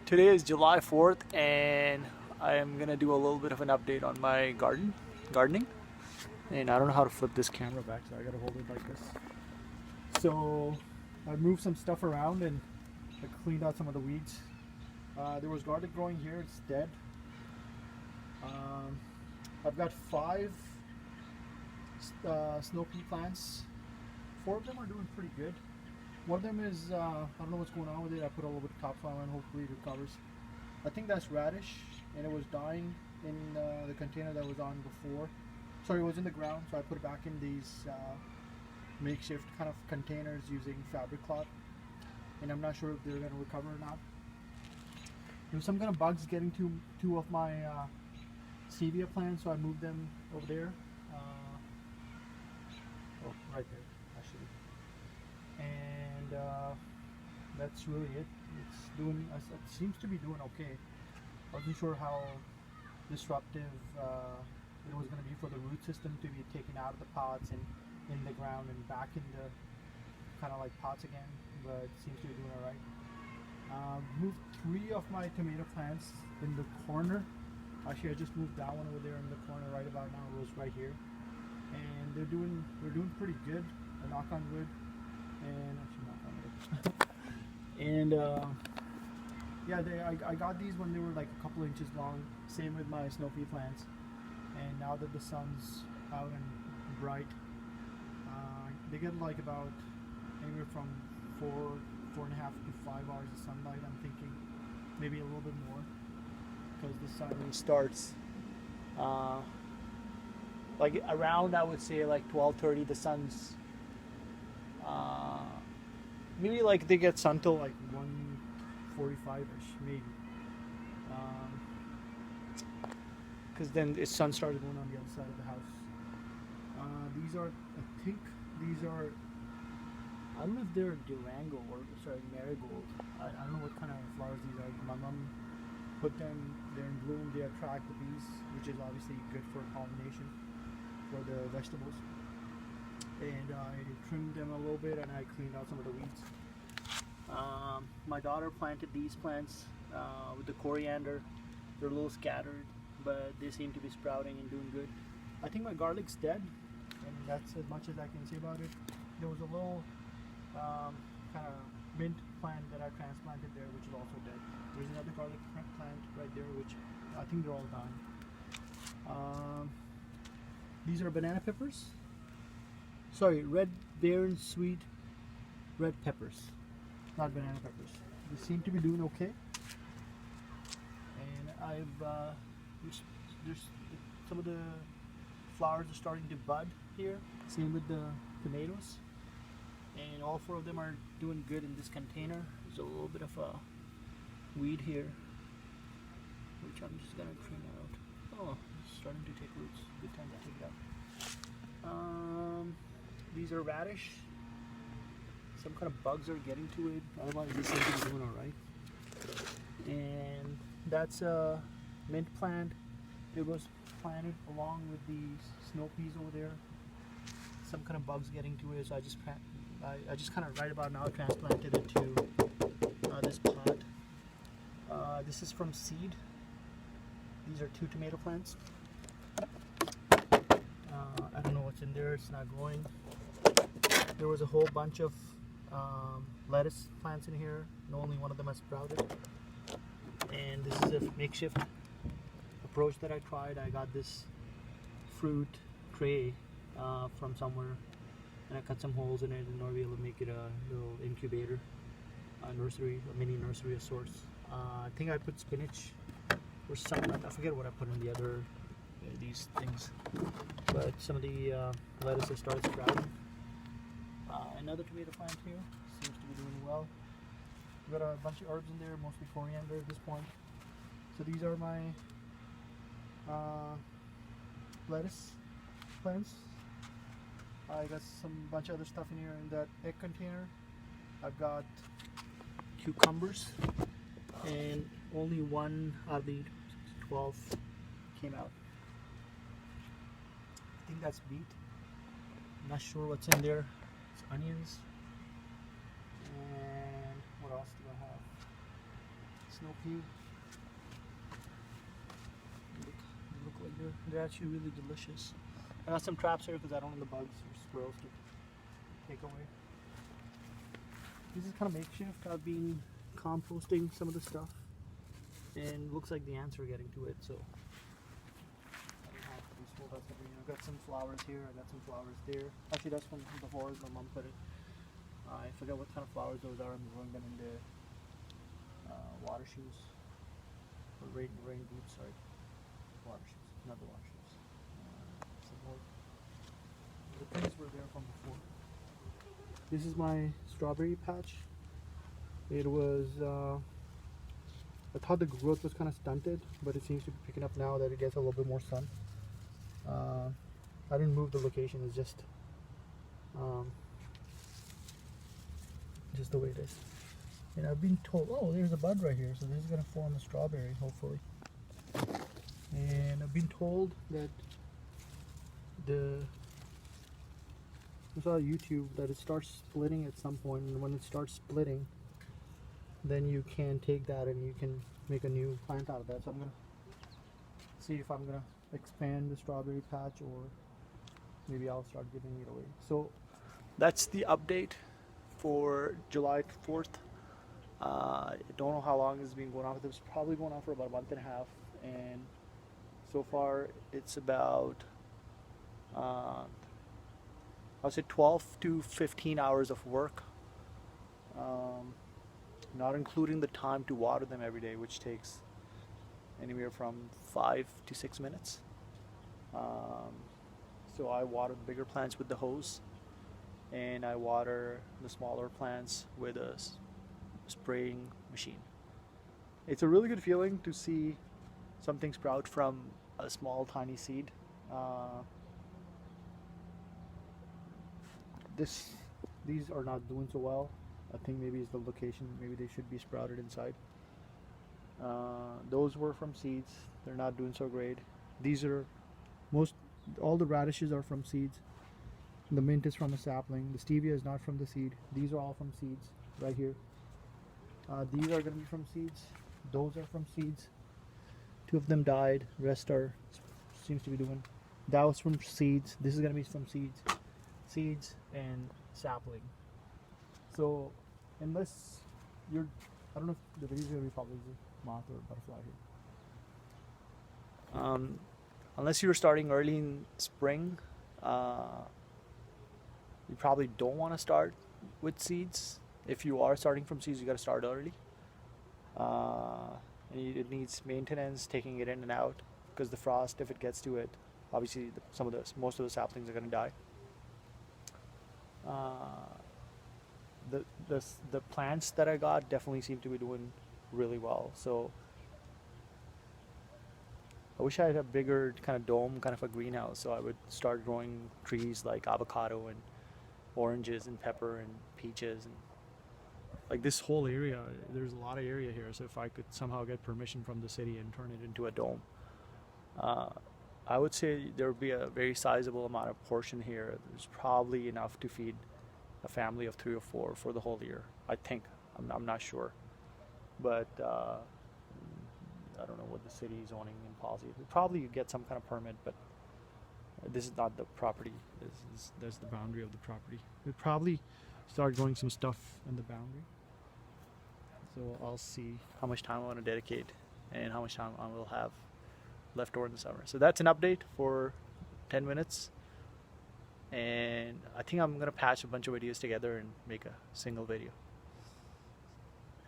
Today is July 4th and I am gonna do a little bit of an update on my gardening. And I don't know how to flip this camera back, so I gotta hold it like this. So I moved some stuff around and I cleaned out some of the weeds. There was garlic growing here, it's dead. I've got 5 snow pea plants. 4 of them are doing pretty good. One of them is, I don't know what's going on with it. I put a little bit of topsoil on, hopefully it recovers. I think that's radish, and it was dying in the container that was on before. Sorry, it was in the ground, so I put it back in these makeshift kind of containers using fabric cloth. And I'm not sure if they're going to recover or not. There was some kind of bugs getting to 2 of my stevia plants, so I moved them over there. Oh, right there, actually. And that's really it. It seems to be doing okay. I wasn't sure how disruptive it was going to be for the root system to be taken out of the pots and in the ground and back in the kind of like pots again, but it seems to be doing alright. Moved 3 of my tomato plants in the corner. Actually, I just moved that one over there in the corner right about now. It was right here, and they're doing pretty good. Knock on wood, and actually knock on wood. And yeah, I got these when they were like a couple inches long. Same with my snow pea plants. And now that the sun's out and bright, they get like about anywhere from 4.5 to 5 hours of sunlight. I'm thinking maybe a little bit more, because the sun starts like around, I would say like 12:30. The sun's maybe like they get sun till like 1:45ish maybe, because then the sun started going on the other side of the house. These are, I think these are, I don't know if they're Durango or sorry, marigold. I don't know what kind of flowers these are. My mom put them, they're in bloom, they attract the bees, which is obviously good for pollination for the vegetables. And I trimmed them a little bit and I cleaned out some of the weeds. My daughter planted these plants with the coriander. They're a little scattered, but they seem to be sprouting and doing good. I think my garlic's dead, and that's as much as I can say about it. There was a little kind of mint plant that I transplanted there, which is also dead. There's another garlic plant right there, which I think they're all dying. These are banana peppers. Sorry, red Baron sweet red peppers, not banana peppers. They seem to be doing okay. And there's some of the flowers are starting to bud here. Same with the tomatoes. And all 4 of them are doing good in this container. There's a little bit of a weed here, which I'm just gonna trim out. Oh, it's starting to take roots. Good time to take it out. These are radish. Some kind of bugs are getting to it. Otherwise, this seems to be doing all right. And that's a mint plant. It was planted along with the snow peas over there. Some kind of bugs getting to it, so I just kind of right about now transplanted it to this pot. This is from seed. These are 2 tomato plants. I don't know what's in there. It's not growing. There was a whole bunch of lettuce plants in here, and only one of them has sprouted. And this is a makeshift approach that I tried. I got this fruit tray from somewhere, and I cut some holes in it in order to be able to make it a little incubator, a nursery, a mini nursery of sorts. I think I put spinach or something. I forget what I put in the other these things, but some of the lettuce has started sprouting. Another tomato plant here seems to be doing well. We've got a bunch of herbs in there, mostly coriander at this point. So these are my lettuce plants. I got some bunch of other stuff in here in that egg container. I've got cucumbers, and only 1 out of the 12 came out. I think that's beet. I'm not sure what's in there. It's onions. And what else do I have? Snow Cube. Look like they're actually really delicious. I got some traps here because I don't want the bugs or squirrels to take away. This is kind of makeshift. I've been composting some of the stuff, and looks like the ants are getting to it. So I don't have to useful. That's everything. I've got some flowers here. I got some flowers there. Actually, that's from before my mom put it. I forget what kind of flowers those are. I'm growing them in the water shoes. Or rain boots, sorry. Water shoes, not the water shoes. Some more. The things were there from before. This is my strawberry patch. It was, I thought the growth was kind of stunted, but it seems to be picking up now that it gets a little bit more sun. I didn't move the location, it's just the way it is. And I've been told, oh, there's a bud right here, so this is going to form a strawberry, hopefully. And I've been told that I saw on YouTube that it starts splitting at some point, and when it starts splitting, then you can take that and you can make a new plant out of that. So I'm going to see if I'm going to expand the strawberry patch, or maybe I'll start giving it away. So that's the update for July 4th. I don't know how long it's been going on. It's probably going on for about a month and a half, and so far it's about I'll say 12 to 15 hours of work, not including the time to water them every day, which takes anywhere from 5 to 6 minutes. So I water the bigger plants with the hose, and I water the smaller plants with a spraying machine. It's a really good feeling to see something sprout from a small tiny seed. These are not doing so well. I think maybe it's the location. Maybe they should be sprouted inside. Those were from seeds. They're not doing so great. These are all the radishes are from seeds. The mint is from a sapling. The stevia is not from the seed. These are all from seeds right here. These are going to be from seeds. Those are from seeds. 2 of them died. Rest seems to be doing. That was from seeds. This is going to be from seeds and sapling. So unless you're, I don't know if the video is going to be probably moth or butterfly here. Unless you're starting early in spring, you probably don't want to start with seeds. If you are starting from seeds, you got to start early. And it needs maintenance, taking it in and out, because the frost, if it gets to it, obviously most of the saplings are going to die. The plants that I got definitely seem to be doing really well. So I wish I had a bigger kind of dome, kind of a greenhouse, so I would start growing trees like avocado and oranges and pepper and peaches, and like this whole area. There's a lot of area here, so if I could somehow get permission from the city and turn it into a dome, I would say there would be a very sizable amount of portion here. There's probably enough to feed a family of 3 or 4 for the whole year, I think. I'm not sure, but I don't know what the city zoning and policy. Probably you get some kind of permit, but this is not the property. There's the boundary of the property. We'll probably start growing some stuff in the boundary. So I'll see how much time I want to dedicate and how much time I will have left over in the summer. So that's an update for 10 minutes. And I think I'm going to patch a bunch of videos together and make a single video.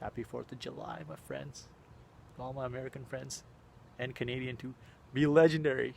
Happy 4th of July, my friends. All my American friends and Canadian too. Be legendary.